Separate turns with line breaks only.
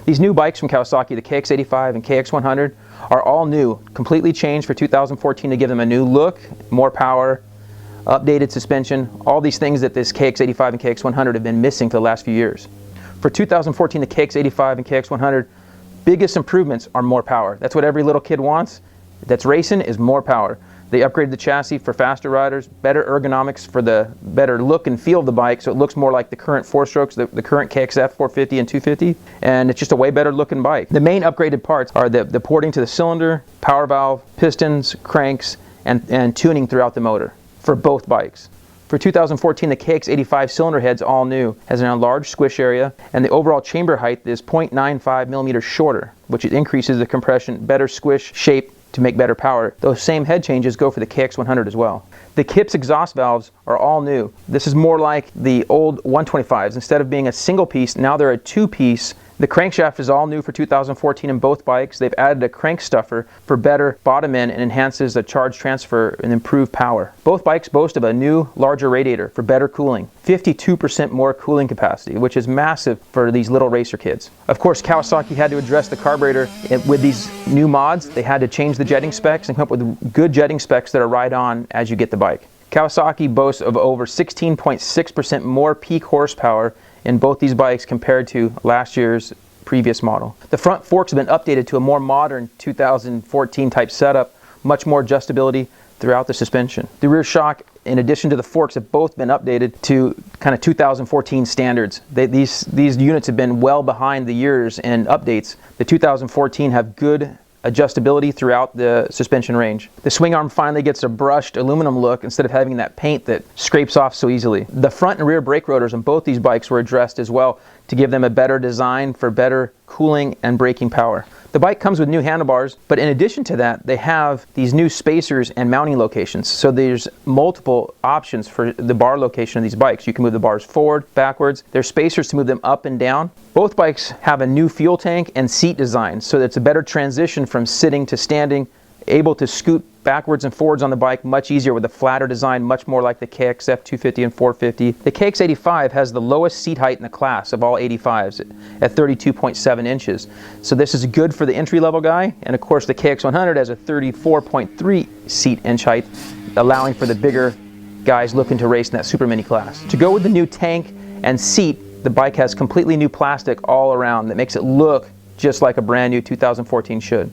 These new bikes from Kawasaki, the KX85 and KX100, are all new, completely changed for 2014 to give them a new look, more power, updated suspension, all these things that this KX85 and KX100 have been missing for the last few years. For 2014, the KX85 and KX100, biggest improvements are more power. That's what every little kid wants that's racing, is more power. They upgraded the chassis for faster riders, better ergonomics for the better look and feel of the bike, so it looks more like the current 4-strokes, the current KXF 450 and 250, and it's just a way better looking bike. The main upgraded parts are the porting to the cylinder, power valve, pistons, cranks, and tuning throughout the motor for both bikes. For 2014, the KX85 cylinder head's all new, has an enlarged squish area, and the overall chamber height is 0.95 millimeters shorter, which increases the compression, better squish shape to make better power. Those same head changes go for the KX100 as well. The KIPS exhaust valves are all new. This is more like the old 125s. Instead of being a single piece, now they're a 2-piece. The crankshaft is all new for 2014 in both bikes. They've added a crank stuffer for better bottom end and enhances the charge transfer and improved power. Both bikes boast of a new, larger radiator for better cooling. 52% more cooling capacity, which is massive for these little racer kids. Of course, Kawasaki had to address the carburetor with these new mods. They had to change the jetting specs and come up with good jetting specs that are right on as you get the bike. Kawasaki boasts of over 16.6% more peak horsepower in both these bikes compared to last year's previous model. The front forks have been updated to a more modern 2014 type setup, much more adjustability throughout the suspension. The rear shock, in addition to the forks, have both been updated to kind of 2014 standards. These units have been well behind the years in updates. The 2014 have good adjustability throughout the suspension range. The swing arm finally gets a brushed aluminum look instead of having that paint that scrapes off so easily. The front and rear brake rotors on both these bikes were addressed as well to give them a better design for better cooling and braking power. The bike comes with new handlebars, but in addition to that, they have these new spacers and mounting locations. So there's multiple options for the bar location of these bikes. You can move the bars forward, backwards. There's spacers to move them up and down. Both bikes have a new fuel tank and seat design, so that's a better transition from sitting to standing, able to scoot backwards and forwards on the bike much easier with a flatter design, much more like the KXF 250 and 450. The KX85 has the lowest seat height in the class of all 85s at 32.7 inches. So this is good for the entry-level guy, and of course the KX100 has a 34.3 seat inch height, allowing for the bigger guys looking to race in that super mini class. To go with the new tank and seat, the bike has completely new plastic all around that makes it look just like a brand new 2014 should.